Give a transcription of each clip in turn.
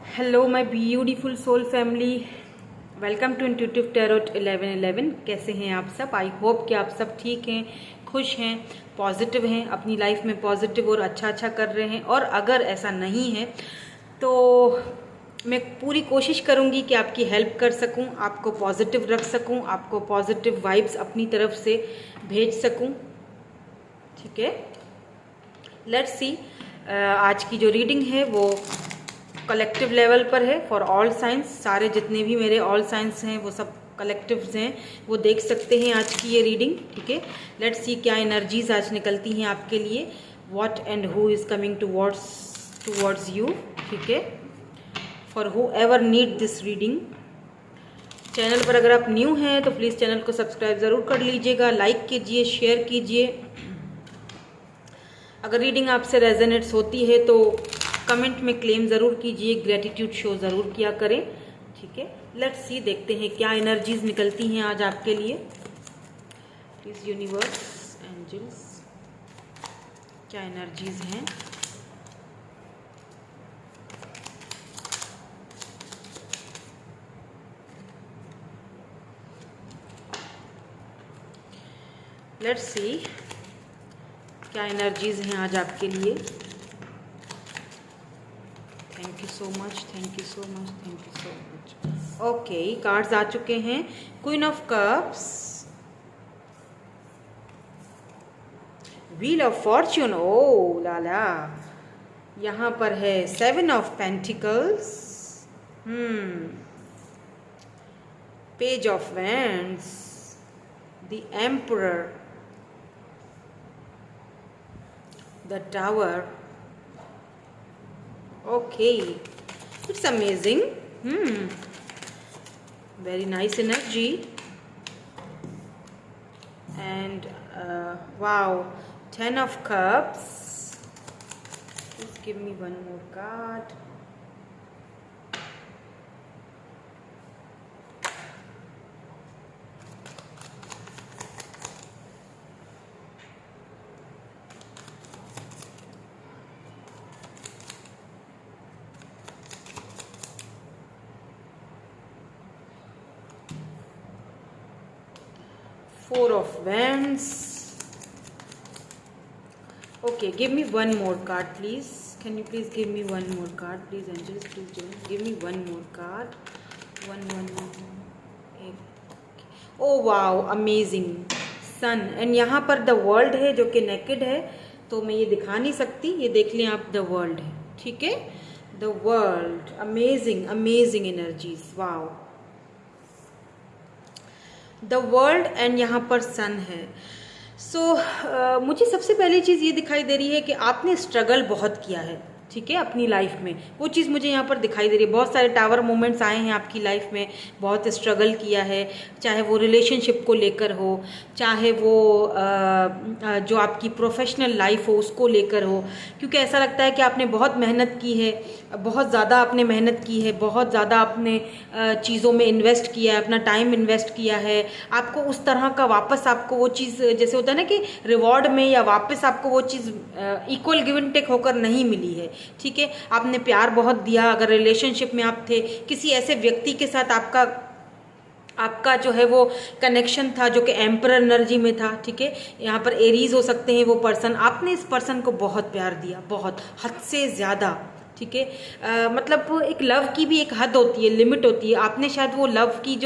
Hello my beautiful soul family, welcome to intuitive tarot 1111। कैसे हैं आप सब? आई होप कि आप सब ठीक हैं, खुश हैं, पॉजिटिव हैं, अपनी लाइफ में पॉजिटिव और अच्छा कर रहे हैं। और अगर ऐसा नहीं है तो मैं पूरी कोशिश करूंगी कि आपकी हेल्प कर सकूं, आपको पॉजिटिव रख सकूं, आपको पॉजिटिव वाइब्स अपनी तरफ से भेज सकूं। ठीक है, लेट्स सी। आज की जो रीडिंग है वो कलेक्टिव लेवल पर है फॉर ऑल साइंस। सारे जितने भी मेरे ऑल साइंस हैं वो सब कलेक्टिव्स हैं, वो देख सकते हैं आज की ये रीडिंग। ठीक है, लेट्स सी क्या एनर्जीज आज निकलती हैं आपके लिए। What and who is coming towards you. ठीक है, for who ever need this reading. Channel पर अगर आप न्यू हैं तो प्लीज़ चैनल को सब्सक्राइब ज़रूर कर लीजिएगा, लाइक कीजिए, शेयर कीजिए। अगर रीडिंग आपसे रेजोनेट्स होती है तो कमेंट में क्लेम ज़रूर कीजिए, ग्रेटिट्यूड शो ज़रूर किया करें। ठीक है, लेट्स सी, देखते हैं क्या एनर्जीज निकलती हैं आज आपके लिए। प्लीज़ यूनिवर्स, एंजल्स, क्या एनर्जीज हैं। लेट्स सी क्या एनर्जीज हैं आज आपके लिए। Thank you so much, thank you so much, thank you so much. Okay, cards आ चुके हैं। Queen of cups, wheel of fortune, oh la. La पर है 7 of pentacles, page of wands, the emperor, the tower. Okay, it's amazing. Very nice energy. And wow, 10 of cups. Please give me one more card. Four of Wands. Okay, give me one more card, please. Can you please give me one more card, please, angels? Please give me one more card. One. Oh wow, amazing. Sun. And यहाँ पर the world है जो कि naked है, तो मैं ये दिखा नहीं सकती, ये देख लें आप, द वर्ल्ड है। ठीक है, the world, amazing energies, wow. The world and यहाँ पर सन है। सो मुझे सबसे पहली चीज़ ये दिखाई दे रही है कि आपने स्ट्रगल बहुत किया है, ठीक है, अपनी लाइफ में। वो चीज़ मुझे यहाँ पर दिखाई दे रही है। बहुत सारे टावर मोमेंट्स आए हैं आपकी लाइफ में, बहुत स्ट्रगल किया है, चाहे वो रिलेशनशिप को लेकर हो, चाहे वो जो आपकी प्रोफेशनल लाइफ हो उसको लेकर हो। क्योंकि ऐसा लगता है कि आपने बहुत मेहनत की है, बहुत ज़्यादा आपने मेहनत की है, बहुत ज़्यादा आपने चीज़ों में इन्वेस्ट किया है, अपना टाइम इन्वेस्ट किया है। आपको उस तरह का वापस आपको वो चीज़, जैसे होता है ना कि रिवॉर्ड में या वापस आपको वो चीज़ इक्वल गिव एंड टेक होकर नहीं मिली है। ठीक है, आपने प्यार बहुत दिया। अगर रिलेशनशिप में आप थे, किसी ऐसे व्यक्ति के साथ आपका जो है वो कनेक्शन था जो कि एम्परर एनर्जी में था। ठीक है, यहाँ पर एरीज हो सकते हैं वो पर्सन। आपने इस पर्सन को बहुत प्यार दिया, बहुत, हद से ज़्यादा। ठीक है, मतलब एक लव की भी एक हद होती है, लिमिट होती है। आपने शायद वो लव की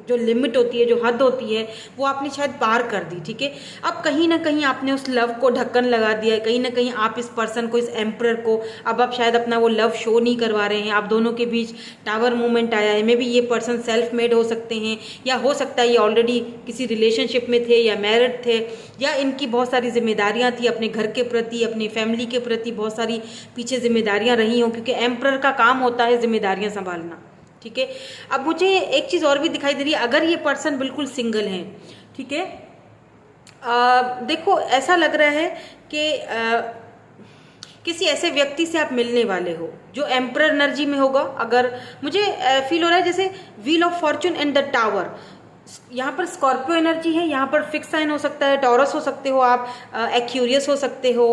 जो लिमिट होती है, जो हद होती है, वो आपने शायद पार कर दी। ठीक है, अब कहीं ना कहीं आपने उस लव को ढक्कन लगा दिया है। कहीं ना कहीं आप इस पर्सन को, इस एम्परर को, अब आप शायद अपना वो लव शो नहीं करवा रहे हैं। आप दोनों के बीच टावर मूवमेंट आया है। मे बी ये पर्सन सेल्फ मेड हो सकते हैं, या हो सकता है ये ऑलरेडी किसी रिलेशनशिप में थे या मैरिड थे, या इनकी बहुत सारी जिम्मेदारियां थी अपने घर के प्रति, अपनी फैमिली के प्रति, बहुत सारी पीछे जिम्मेदारियां रही हों, क्योंकि एम्परर का काम होता है जिम्मेदारियां संभालना। ठीक है, अब मुझे एक चीज़ और भी दिखाई दे रही है। अगर ये पर्सन बिल्कुल सिंगल हैं, ठीक है, देखो ऐसा लग रहा है कि किसी ऐसे व्यक्ति से आप मिलने वाले हो जो एम्परर एनर्जी में होगा। अगर मुझे फील हो रहा है जैसे wheel of Fortune and the tower, यहाँ पर स्कॉर्पियो एनर्जी है, यहाँ पर फिक्स साइन हो सकता है, टॉरस हो सकते हो आप, एक्यूरियस हो सकते हो,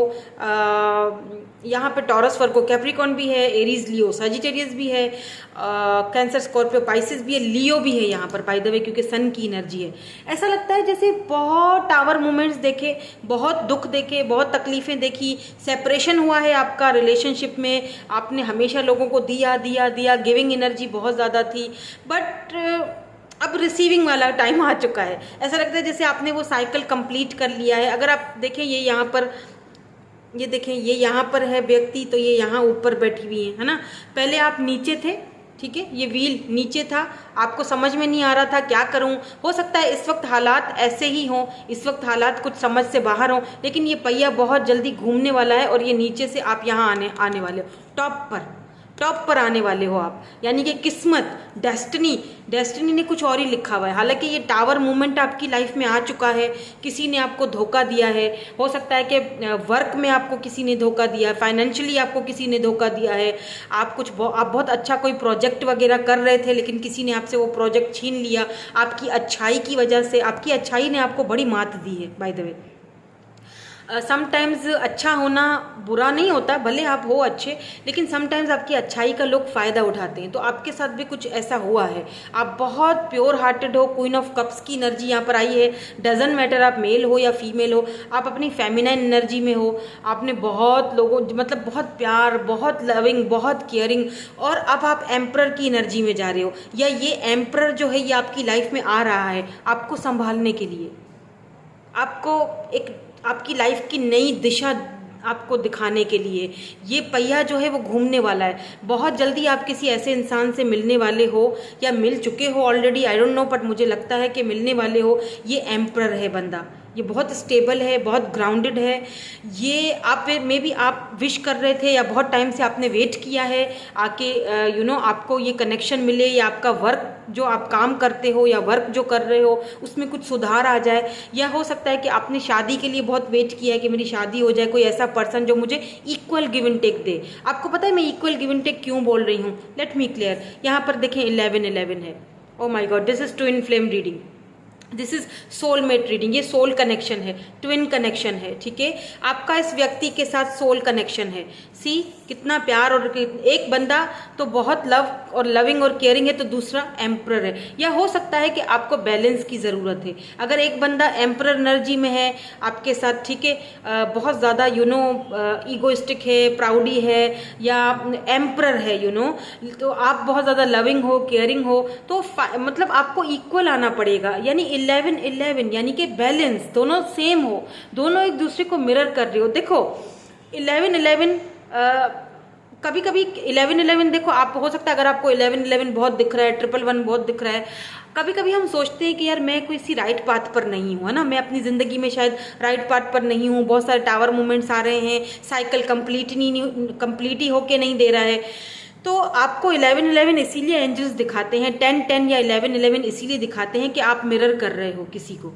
यहाँ पे टॉरस वर्गो कैप्रिकॉन भी है, एरीज लियो सजिटेरियस भी है, कैंसर स्कॉर्पियो पाइसिस भी है, लियो भी है यहाँ पर बाय द वे, क्योंकि सन की एनर्जी है। ऐसा लगता है जैसे बहुत टावर मोमेंट्स देखे, बहुत दुख देखे, बहुत तकलीफें देखी, सेपरेशन हुआ है आपका रिलेशनशिप में, आपने हमेशा लोगों को दिया दिया दिया, गिविंग एनर्जी बहुत ज़्यादा थी, बट अब रिसीविंग वाला टाइम आ चुका है। ऐसा लगता है जैसे आपने वो साइकिल कंप्लीट कर लिया है। अगर आप देखें ये यहाँ पर, ये देखें ये यहाँ पर है व्यक्ति, तो ये यहाँ ऊपर बैठी हुई है ना। पहले आप नीचे थे, ठीक है, ये व्हील नीचे था, आपको समझ में नहीं आ रहा था क्या करूं। हो सकता है इस वक्त हालात ऐसे ही हों, इस वक्त हालात कुछ समझ से बाहर हों, लेकिन ये पहिया बहुत जल्दी घूमने वाला है और ये नीचे से आप यहाँ आने वाले हो, टॉप पर आने वाले हो आप। यानी कि किस्मत, डेस्टिनी ने कुछ और ही लिखा हुआ है। हालांकि ये टावर मूवमेंट आपकी लाइफ में आ चुका है, किसी ने आपको धोखा दिया है, हो सकता है कि वर्क में आपको किसी ने धोखा दिया है, फाइनेंशियली आपको किसी ने धोखा दिया है, आप बहुत अच्छा कोई प्रोजेक्ट वगैरह कर रहे थे, लेकिन किसी ने आपसे वो प्रोजेक्ट छीन लिया आपकी अच्छाई की वजह से। आपकी अच्छाई ने आपको बड़ी मात दी है बाय द वे। समटाइम्स अच्छा होना बुरा नहीं होता, भले आप हो अच्छे, लेकिन समटाइम्स आपकी अच्छाई का लोग फ़ायदा उठाते हैं। तो आपके साथ भी कुछ ऐसा हुआ है। आप बहुत प्योर हार्टेड हो, क्वीन ऑफ कप्स की एनर्जी यहाँ पर आई है। डजन मैटर आप मेल हो या फीमेल हो, आप अपनी फेमिनाइन एनर्जी में हो, आपने बहुत लोगों मतलब बहुत प्यार, बहुत लविंग, बहुत केयरिंग, और अब आप एम्परर की एनर्जी में जा रहे हो, या ये एम्परर जो है ये आपकी लाइफ में आ रहा है आपको संभालने के लिए, आपको एक आपकी लाइफ की नई दिशा आपको दिखाने के लिए। ये पहिया जो है वो घूमने वाला है। बहुत जल्दी आप किसी ऐसे इंसान से मिलने वाले हो या मिल चुके हो already, I don't know, but मुझे लगता है कि मिलने वाले हो। ये एम्परर है बंदा, ये बहुत स्टेबल है, बहुत ग्राउंडेड है। ये आप मे बी आप विश कर रहे थे या बहुत टाइम से आपने वेट किया है आके आपको ये कनेक्शन मिले, या आपका वर्क जो आप काम करते हो या वर्क जो कर रहे हो उसमें कुछ सुधार आ जाए, या हो सकता है कि आपने शादी के लिए बहुत वेट किया है कि मेरी शादी हो जाए, कोई ऐसा पर्सन जो मुझे इक्वल गिव एंड टेक दे। आपको पता है मैं इक्वल गिव एंड टेक क्यों बोल रही हूँ? Let me clear. यहाँ पर देखें 11 है। Oh my god, this is twin flame reading, this is soulmate reading. ये सोल कनेक्शन है, ट्विन कनेक्शन है, ठीक है। आपका इस व्यक्ति के साथ सोल कनेक्शन है। सी कितना प्यार, और एक बंदा तो बहुत लव और लविंग और केयरिंग है, तो दूसरा एम्परर है। या हो सकता है कि आपको बैलेंस की ज़रूरत है। अगर एक बंदा एम्परर एनर्जी में है आपके साथ, ठीक है, बहुत ज़्यादा ईगोइस्टिक है, प्राउडी है, या एम्परर है तो आप बहुत ज़्यादा लविंग हो, केयरिंग हो, तो मतलब आपको इक्वल आना पड़ेगा। यानी 11 यानी कि बैलेंस, दोनों सेम हो, दोनों एक दूसरे को मिरर कर रहे हो। देखो 11 कभी कभी 11 देखो, आप हो सकता है अगर आपको 11 बहुत दिख रहा है, 111 बहुत दिख रहा है, कभी कभी हम सोचते हैं कि यार मैं कोई सी राइट पाथ पर नहीं हूँ, है ना, मैं अपनी ज़िंदगी में शायद राइट पाथ पर नहीं हूँ, बहुत सारे टावर मूवमेंट्स आ रहे हैं, साइकिल कंप्लीट ही होके नहीं दे रहा है। तो आपको 11 इसीलिए एंजल्स दिखाते हैं, 10 या 11 इसीलिए दिखाते हैं कि आप मिरर कर रहे हो किसी को।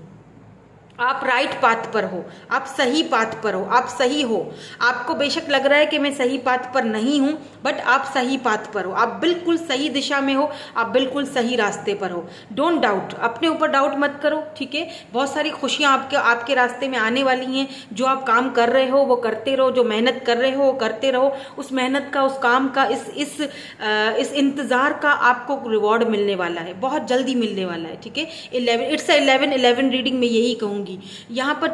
आप राइट पाथ पर हो, आप सही पाथ पर हो, आप सही हो। आपको बेशक लग रहा है कि मैं सही पाथ पर नहीं हूँ, बट आप सही पाथ पर हो, आप बिल्कुल सही दिशा में हो, आप बिल्कुल सही रास्ते पर हो। डोंट डाउट, अपने ऊपर डाउट मत करो, ठीक है। बहुत सारी खुशियाँ आपके रास्ते में आने वाली हैं। जो आप काम कर रहे हो वो करते रहो, जो मेहनत कर रहे हो वो करते रहो। उस मेहनत का, उस काम का, इस इंतज़ार का आपको रिवॉर्ड मिलने वाला है, बहुत जल्दी मिलने वाला है, ठीक है। 11 रीडिंग में यही कहूँगी। यहाँ पर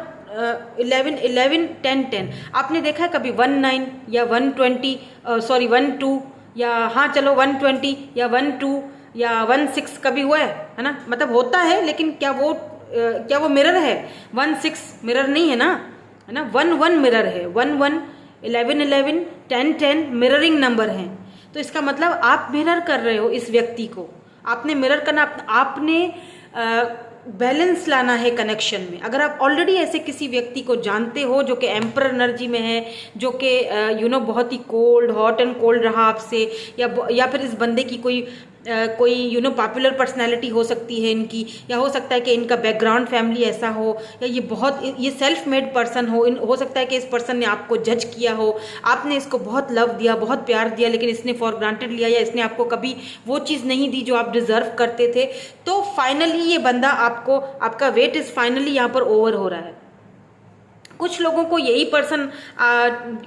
11 10 आपने देखा है कभी 19 या 12 या हाँ चलो 120 या 12 या 16 कभी हुआ है ना? मतलब होता है, लेकिन क्या वो मिरर है? 16 मिरर नहीं है ना, है ना। 11 मिरर है, 11 11 10 मिररिंग नंबर हैं। तो इसका मतलब आप मिरर कर रहे हो इस व्यक्ति को। आपने मिरर करना, आपने बैलेंस लाना है कनेक्शन में। अगर आप ऑलरेडी ऐसे किसी व्यक्ति को जानते हो जो कि एम्परर एनर्जी में है, जो कि बहुत ही कोल्ड, हॉट एंड कोल्ड रहा आपसे, या फिर इस बंदे की कोई कोई पॉपुलर पर्सनैलिटी हो सकती है इनकी, या हो सकता है कि इनका बैकग्राउंड फैमिली ऐसा हो, या ये सेल्फ मेड पर्सन हो सकता है कि इस पर्सन ने आपको जज किया हो, आपने इसको बहुत लव दिया, बहुत प्यार दिया, लेकिन इसने फॉर ग्रांटेड लिया, या इसने आपको कभी वो चीज़ नहीं दी जो आप डिज़र्व करते थे। तो फाइनली ये बंदा आपका वेट इज़ फाइनली यहाँ पर ओवर हो रहा है। कुछ लोगों को यही पर्सन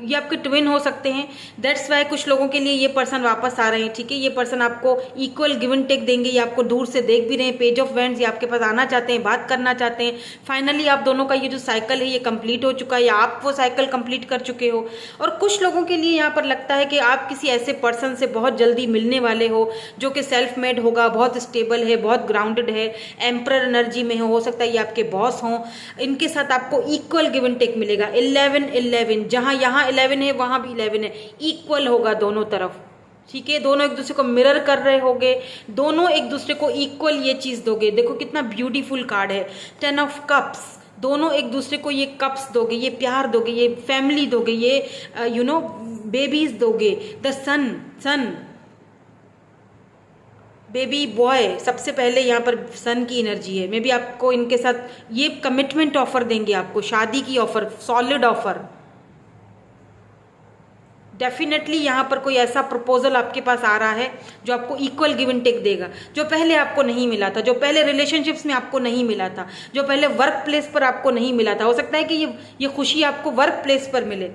ये आपके ट्विन हो सकते हैं, दैट्स वाई कुछ लोगों के लिए ये पर्सन वापस आ रहे हैं, ठीक है। ये पर्सन आपको इक्वल गिव एंड टेक देंगे, ये आपको दूर से देख भी रहे हैं, पेज ऑफ वैंड्स, ये आपके पास आना चाहते हैं, बात करना चाहते हैं। फाइनली आप दोनों का ये जो साइकिल है ये कंप्लीट हो चुका है, या आप वो साइकिल कंप्लीट कर चुके हो। और कुछ लोगों के लिए यहाँ पर लगता है कि आप किसी ऐसे पर्सन से बहुत जल्दी मिलने वाले हो जो कि सेल्फ मेड होगा, बहुत स्टेबल है, बहुत ग्राउंडेड है, एम्परर एनर्जी में हो सकता है ये आपके बॉस हों। इनके साथ आपको इक्वल गिव एंड टेक मिलेगा। 11-11 जहां यहाँ 11 है वहां भी 11 है, इक्वल होगा दोनों तरफ, ठीक है। दोनों एक दूसरे को मिरर कर रहे होगे, दोनों एक दूसरे को इक्वल ये चीज दोगे। देखो कितना ब्यूटीफुल कार्ड है, 10 ऑफ कप्स। दोनों एक दूसरे को ये कप्स दोगे, ये प्यार दोगे, ये फैमिली दोगे, ये बेबीज दोगे। द सन बेबी बॉय, सबसे पहले यहाँ पर सन की एनर्जी है। मे बी आपको इनके साथ ये कमिटमेंट ऑफर देंगे, आपको शादी की ऑफर, सॉलिड ऑफर। डेफिनेटली यहाँ पर कोई ऐसा प्रपोजल आपके पास आ रहा है जो आपको इक्वल गिव एंड टेक देगा, जो पहले आपको नहीं मिला था, जो पहले रिलेशनशिप्स में आपको नहीं मिला था, जो पहले वर्क प्लेस पर आपको नहीं मिला था। हो सकता है कि ये खुशी आपको वर्क प्लेस पर मिले।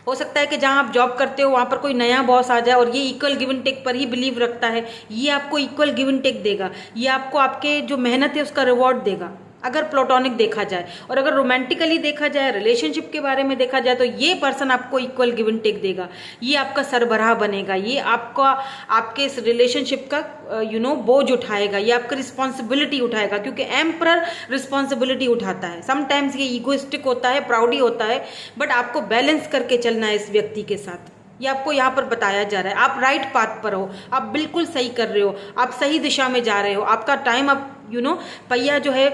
हो सकता है कि जहां आप जॉब करते हो वहां पर कोई नया बॉस आ जाए और ये इक्वल गिव एंड टेक पर ही बिलीव रखता है, ये आपको इक्वल गिव एंड टेक देगा, ये आपको आपके जो मेहनत है उसका रिवॉर्ड देगा, अगर प्लेटोनिक देखा जाए। और अगर रोमांटिकली देखा जाए, रिलेशनशिप के बारे में देखा जाए, तो ये पर्सन आपको इक्वल गिव एंड टेक देगा, ये आपका सरबराह बनेगा, ये आपके इस रिलेशनशिप का बोझ उठाएगा, ये आपकी रिस्पॉन्सिबिलिटी उठाएगा, क्योंकि एम्परर रिस्पॉन्सिबिलिटी उठाता है। समटाइम्स ये ईगोइस्टिक होता है, प्राउडी होता है, बट आपको बैलेंस करके चलना है इस व्यक्ति के साथ। ये आपको यहाँ पर बताया जा रहा है, आप राइट पाथ पर हो, आप बिल्कुल सही कर रहे हो, आप सही दिशा में जा रहे हो, आपका टाइम अब पहिया जो है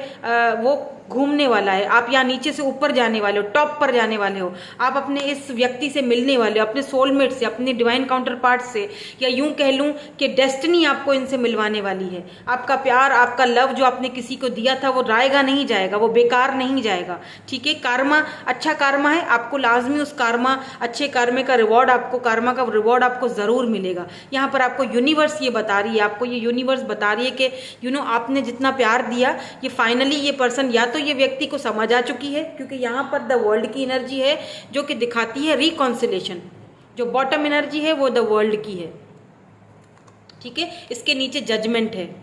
वो घूमने वाला है, आप यहाँ नीचे से ऊपर जाने वाले हो, टॉप पर जाने वाले हो। आप अपने इस व्यक्ति से मिलने वाले हो, अपने सोलमेट से, अपने डिवाइन काउंटर पार्ट से, या यूं कह लूं कि डेस्टिनी आपको इनसे मिलवाने वाली है। आपका प्यार, आपका लव जो आपने किसी को दिया था वो रायगा नहीं जाएगा, वो बेकार नहीं जाएगा, ठीक है। कार्मा अच्छा कार्मा है, आपको लाजमी उस कार्मा, अच्छे कार्मे का रिवॉर्ड, आपको कार्मा का रिवॉर्ड आपको जरूर मिलेगा। यहाँ पर आपको यूनिवर्स ये बता रही है, आपको ये यूनिवर्स बता रही है कि आपने जितना प्यार दिया, ये फाइनली ये पर्सन या तो ये व्यक्ति को समझ आ चुकी है, क्योंकि यहाँ पर द वर्ल्ड की एनर्जी है जो कि दिखाती है रिकॉन्सिलेशन। जो बॉटम एनर्जी है वो द वर्ल्ड की है, ठीक है। इसके नीचे जजमेंट है,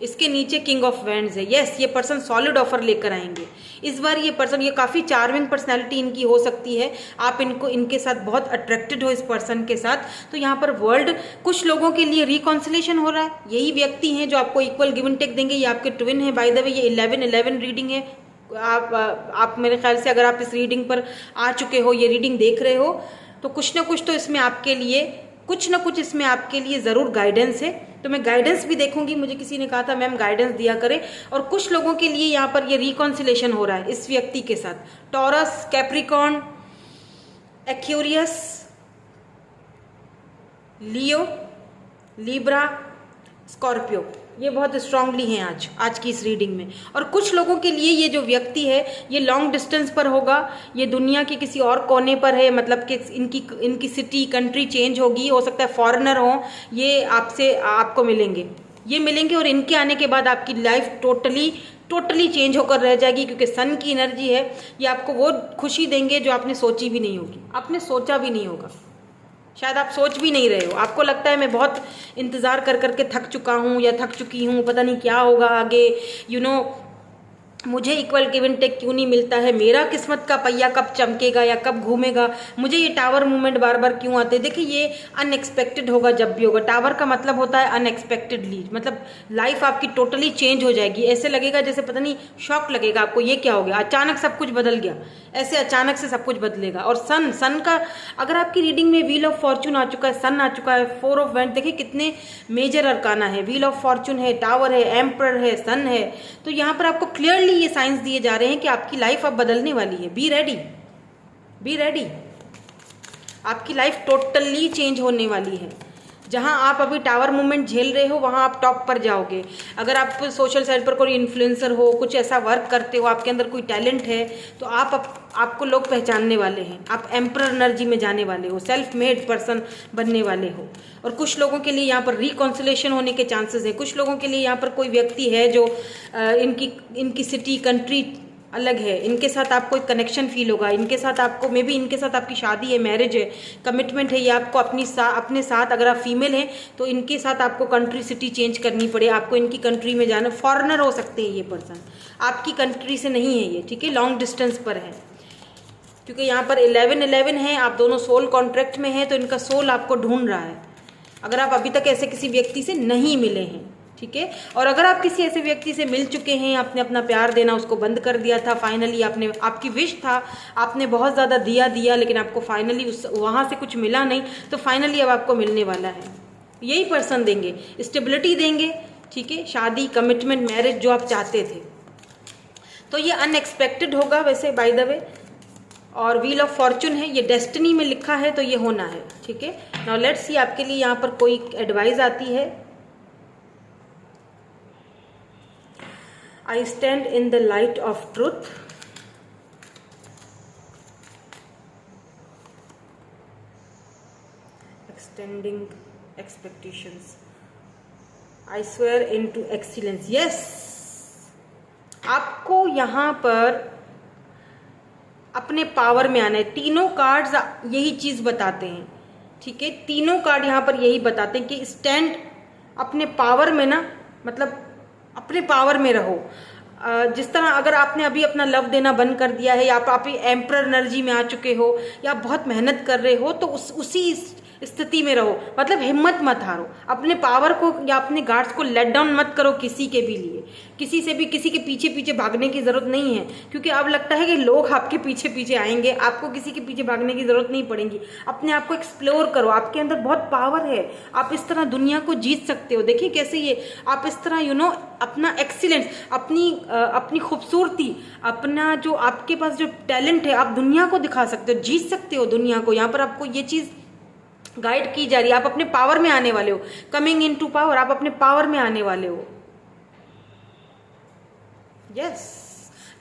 इसके नीचे किंग ऑफ वैंड्स है। यस, ये पर्सन सॉलिड ऑफर लेकर आएंगे इस बार। ये पर्सन, ये काफ़ी चार्मिंग पर्सनैलिटी इनकी हो सकती है, आप इनके साथ बहुत अट्रैक्टेड हो इस पर्सन के साथ। तो यहाँ पर वर्ल्ड, कुछ लोगों के लिए रिकॉन्सिलेशन हो रहा है। यही व्यक्ति हैं जो आपको इक्वल गिव एंड टेक देंगे, ये आपके ट्विन है। बाय द वे, ये 11-11 रीडिंग है। आप मेरे ख्याल से अगर आप इस रीडिंग पर आ चुके हो, ये रीडिंग देख रहे हो, तो कुछ ना कुछ तो इसमें आपके लिए, कुछ ना कुछ इसमें आपके लिए ज़रूर गाइडेंस है। तो मैं गाइडेंस भी देखूंगी। मुझे किसी ने कहा था मैम गाइडेंस दिया करें, और कुछ लोगों के लिए यहाँ पर ये रिकॉन्सिलेशन हो रहा है इस व्यक्ति के साथ। टॉरस, कैप्रिकॉर्न, एक्वेरियस, लियो, लिब्रा, स्कॉर्पियो, ये बहुत स्ट्रांगली हैं आज की इस रीडिंग में। और कुछ लोगों के लिए ये जो व्यक्ति है ये लॉन्ग डिस्टेंस पर होगा, ये दुनिया के किसी और कोने पर है, मतलब कि इनकी सिटी, कंट्री चेंज होगी। हो सकता है फॉरेनर हो, ये आपको मिलेंगे और इनके आने के बाद आपकी लाइफ टोटली चेंज होकर रह जाएगी, क्योंकि सन की एनर्जी है। ये आपको वो खुशी देंगे जो आपने सोची भी नहीं होगी, आपने सोचा भी नहीं होगा, शायद आप सोच भी नहीं रहे हो। आपको लगता है मैं बहुत इंतज़ार कर करके थक चुका हूँ या थक चुकी हूँ, पता नहीं क्या होगा आगे, मुझे इक्वल गिव एंड टेक क्यों नहीं मिलता है, मेरा किस्मत का पहिया कब चमकेगा या कब घूमेगा, मुझे ये टावर मूवमेंट बार बार क्यों आते हैं। देखिए, ये अनएक्सपेक्टेड होगा जब भी होगा। टावर का मतलब होता है अनएक्सपेक्टेडली, मतलब लाइफ आपकी टोटली चेंज हो जाएगी। ऐसे लगेगा जैसे पता नहीं, शॉक लगेगा आपको, ये क्या हो गया, अचानक सब कुछ बदल गया। ऐसे अचानक से सब कुछ बदलेगा। और सन का, अगर आपकी रीडिंग में व्हील ऑफ फॉर्चून आ चुका है, सन आ चुका है, 4 ऑफ वैंड, देखिए कितने मेजर अरकाना है। व्हील ऑफ फॉर्चून है, टावर है, एम्परर है, सन है। तो यहाँ पर आपको क्लियरली ये साइंस दिए जा रहे हैं कि आपकी लाइफ अब बदलने वाली है। बी रेडी, आपकी लाइफ टोटली चेंज होने वाली है। जहां आप अभी टावर मूवमेंट झेल रहे हो वहां आप टॉप पर जाओगे। अगर आप सोशल साइड पर कोई इन्फ्लुएंसर हो, कुछ ऐसा वर्क करते हो, आपके अंदर कोई टैलेंट है, तो आपको लोग पहचानने वाले हैं। आप एम्परर एनर्जी में जाने वाले हो, सेल्फ मेड पर्सन बनने वाले हो। और कुछ लोगों के लिए यहाँ पर रिकॉन्सिलेशन होने के चांसेस हैं। कुछ लोगों के लिए यहाँ पर कोई व्यक्ति है जो इनकी सिटी, कंट्री अलग है, इनके साथ आपको एक कनेक्शन फील होगा, इनके साथ आपको मे बी इनके साथ आपकी शादी है, मैरिज है, कमिटमेंट है, ये आपको अपने साथ, अगर आप फीमेल हैं तो इनके साथ आपको कंट्री, सिटी चेंज करनी पड़े, आपको इनकी कंट्री में जाना। फॉरेनर हो सकते हैं ये पर्सन, आपकी कंट्री से नहीं है ये, ठीक है, लॉन्ग डिस्टेंस पर है। क्योंकि यहाँ पर 11-11 है, आप दोनों सोल कॉन्ट्रैक्ट में हैं, तो इनका सोल आपको ढूंढ रहा है। अगर आप अभी तक ऐसे किसी व्यक्ति से नहीं मिले हैं, ठीक है, और अगर आप किसी ऐसे व्यक्ति से मिल चुके हैं, आपने अपना प्यार देना उसको बंद कर दिया था, फाइनली आपकी विश था, आपने बहुत ज़्यादा दिया लेकिन आपको फाइनली वहाँ से कुछ मिला नहीं, तो फाइनली अब आपको मिलने वाला है। यही पर्सन देंगे, स्टेबिलिटी देंगे, ठीक है, शादी, कमिटमेंट, मैरिज जो आप चाहते थे। तो ये अनएक्सपेक्टेड होगा वैसे, बाय द वे, और व्हील ऑफ फॉर्चून है, ये डेस्टिनी में लिखा है तो ये होना है, ठीक है। नाउ लेट्स सी आपके लिए यहाँ पर कोई एडवाइस आती है। I stand in the light of truth. Extending expectations. I swear into excellence. Yes. आपको यहाँ पर अपने पावर में आना है। तीनों कार्ड्स यही चीज बताते हैं, ठीक है, तीनों कार्ड यहाँ पर यही बताते हैं कि स्टैंड अपने पावर में ना, मतलब अपने पावर में रहो। जिस तरह अगर आपने अभी अपना लव देना बंद कर दिया है, या आप एम्परर एनर्जी में आ चुके हो, या बहुत मेहनत कर रहे हो, तो उसी स्थिति में रहो। मतलब हिम्मत मत हारो, अपने पावर को या अपने गार्ड्स को लेट डाउन मत करो किसी के भी लिए। किसी से भी किसी के पीछे पीछे भागने की जरूरत नहीं है, क्योंकि अब लगता है कि लोग आपके पीछे पीछे आएंगे, आपको किसी के पीछे भागने की जरूरत नहीं पड़ेगी। अपने आप को एक्सप्लोर करो, आपके अंदर बहुत पावर है, आप इस तरह दुनिया को जीत सकते हो। देखिए कैसे ये आप इस तरह अपना एक्सीलेंस, अपनी खूबसूरती, अपना जो आपके पास जो टैलेंट है, आप दुनिया को दिखा सकते हो, जीत सकते हो दुनिया को। यहाँ पर आपको ये चीज गाइड की जा रही है, आप अपने पावर में आने वाले हो। कमिंग इन टू पावर, आप अपने पावर में आने वाले हो। यस,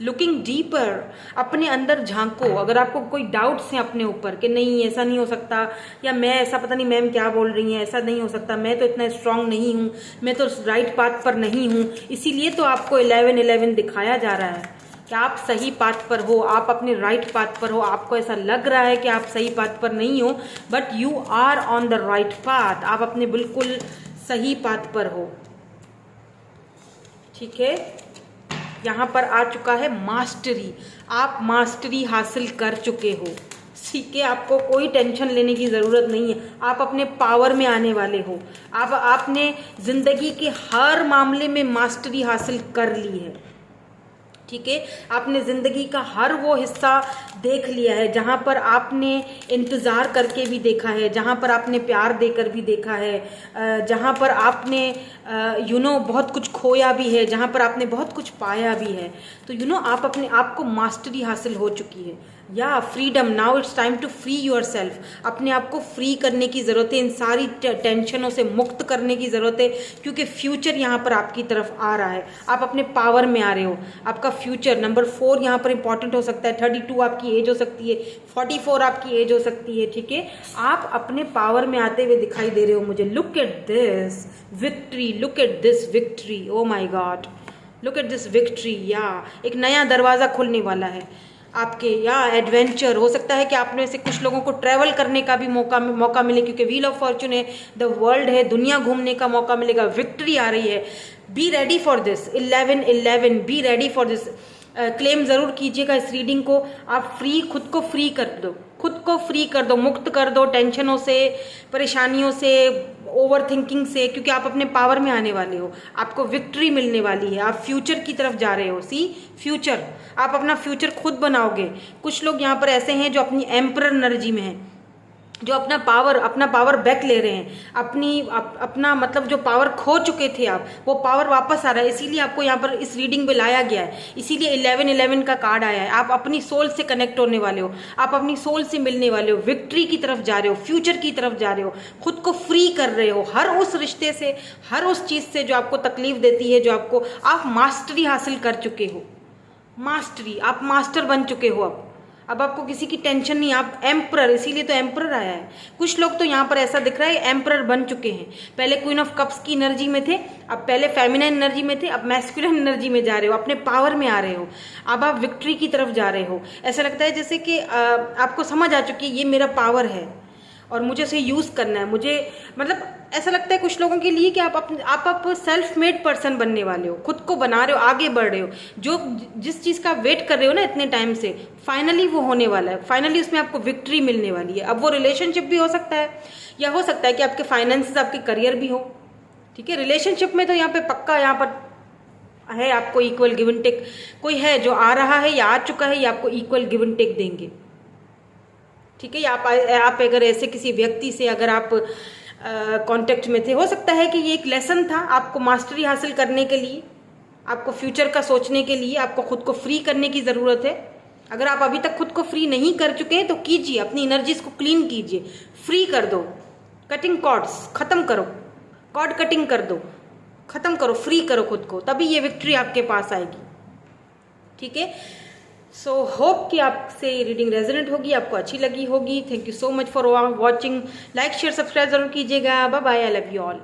लुकिंग डीपर, अपने अंदर झांको। अगर आपको कोई डाउट्स हैं अपने ऊपर कि नहीं ऐसा नहीं हो सकता, या मैं ऐसा, पता नहीं मैम क्या बोल रही हैं, ऐसा नहीं हो सकता, मैं तो इतना स्ट्रांग नहीं हूं, मैं तो राइट पाथ पर नहीं हूं, इसीलिए तो आपको 11-11 दिखाया जा रहा है कि आप सही पाथ पर हो, आप अपने राइट पाथ पर हो। आपको ऐसा लग रहा है कि आप सही पाथ पर नहीं हो, but you are on the right path, आप अपने बिल्कुल सही पाथ पर हो, ठीक है। यहाँ पर आ चुका है मास्टरी, आप मास्टरी हासिल कर चुके हो, ठीक है, आपको कोई टेंशन लेने की ज़रूरत नहीं है, आप अपने पावर में आने वाले हो। आपने ज़िंदगी के हर मामले में मास्टरी हासिल कर ली है, ठीक है। आपने ज़िंदगी का हर वो हिस्सा देख लिया है जहाँ पर आपने इंतज़ार करके भी देखा है, जहाँ पर आपने प्यार देकर भी देखा है, जहाँ पर आपने बहुत कुछ खोया भी है, जहाँ पर आपने बहुत कुछ पाया भी है। तो आप अपने आप को मास्टरी हासिल हो चुकी है। या freedom, now it's time to free yourself. अपने आप को फ्री करने की ज़रूरत है, इन सारी टेंशनों से मुक्त करने की ज़रूरत है, क्योंकि फ्यूचर यहाँ पर आपकी तरफ आ रहा है, आप अपने पावर में आ रहे हो। आपका फ्यूचर नंबर 4 यहाँ पर इंपॉर्टेंट हो सकता है, 32 आपकी एज हो सकती है, 44 आपकी एज हो सकती है, ठीक है। आप अपने पावर में आते हुए दिखाई दे रहे हो मुझे। Look at this victory, look at this victory, oh my God, look at this victory. या एक नया दरवाज़ा खुलने वाला है आपके, या एडवेंचर हो सकता है कि आप में से कुछ लोगों को ट्रैवल करने का भी मौका मिले, क्योंकि व्हील ऑफ फॉर्चून है, द वर्ल्ड है, दुनिया घूमने का मौका मिलेगा, विक्ट्री आ रही है। Be ready for this 11-11, be ready for this. Claim ज़रूर कीजिएगा इस रीडिंग को। आप खुद को फ्री कर दो, खुद को फ्री कर दो, मुक्त कर दो टेंशनों से, परेशानियों से, ओवर थिंकिंग से, क्योंकि आप अपने पावर में आने वाले हो, आपको विक्ट्री मिलने वाली है, आप फ्यूचर की तरफ जा रहे हो। सी फ्यूचर, आप अपना फ्यूचर खुद बनाओगे। कुछ लोग यहाँ पर ऐसे हैं जो अपनी एम्परर एनर्जी में हैं, जो अपना पावर बैक ले रहे हैं, अपना मतलब जो पावर खो चुके थे आप, वो पावर वापस आ रहा है। इसीलिए आपको यहाँ पर इस रीडिंग में लाया गया है, इसीलिए 1111 का कार्ड आया है। आप अपनी सोल से कनेक्ट होने वाले हो, आप अपनी सोल से मिलने वाले हो, विक्ट्री की तरफ जा रहे हो, फ्यूचर की तरफ जा रहे हो, खुद को फ्री कर रहे हो हर उस रिश्ते से, हर उस चीज़ से जो आपको तकलीफ देती है, जो आपको, आप मास्टरी हासिल कर चुके हो। मास्टरी, आप मास्टर बन चुके हो। अब आपको किसी की टेंशन नहीं, आप एम्परर, इसीलिए तो एम्परर आया है। कुछ लोग तो यहाँ पर ऐसा दिख रहा है एम्परर बन चुके हैं। पहले क्वीन ऑफ कप्स की एनर्जी में थे, अब पहले फेमिनाइन एनर्जी में थे, अब मैस्कुलिन एनर्जी में जा रहे हो, अपने पावर में आ रहे हो, अब आप विक्ट्री की तरफ जा रहे हो। ऐसा लगता है जैसे कि आपको समझ आ चुकी है ये मेरा पावर है और मुझे उसे यूज़ करना है। मुझे मतलब ऐसा लगता है कुछ लोगों के लिए कि आप सेल्फ मेड पर्सन बनने वाले हो, खुद को बना रहे हो, आगे बढ़ रहे हो। जो जिस चीज़ का वेट कर रहे हो ना इतने टाइम से, फाइनली वो होने वाला है, फाइनली उसमें आपको विक्ट्री मिलने वाली है। अब वो रिलेशनशिप भी हो सकता है, या हो सकता है कि आपके फाइनेंसेस, आपके करियर भी हो। ठीक है, रिलेशनशिप में तो यहाँ पे पक्का यहाँ पर है आपको इक्वल गिव एंड टेक। कोई है जो आ रहा है या आ चुका है, या आपको इक्वल गिव एंड टेक देंगे। ठीक है, आप अगर ऐसे किसी व्यक्ति से अगर आप कांटेक्ट में थे, हो सकता है कि ये एक लेसन था आपको मास्टरी हासिल करने के लिए, आपको फ्यूचर का सोचने के लिए, आपको खुद को फ्री करने की ज़रूरत है। अगर आप अभी तक खुद को फ्री नहीं कर चुके हैं तो कीजिए, अपनी एनर्जीज को क्लीन कीजिए, फ्री कर दो, कटिंग कॉर्ड्स खत्म करो, कॉर्ड कटिंग कर दो, खत्म करो, फ्री करो खुद को, तभी ये विक्ट्री आपके पास आएगी। ठीक है, सो होप कि आपसे ये रीडिंग रेजोनेट होगी, आपको अच्छी लगी होगी। Thank you so much for watching. Like share subscribe जरूर कीजिएगा। Bye bye, I love you all.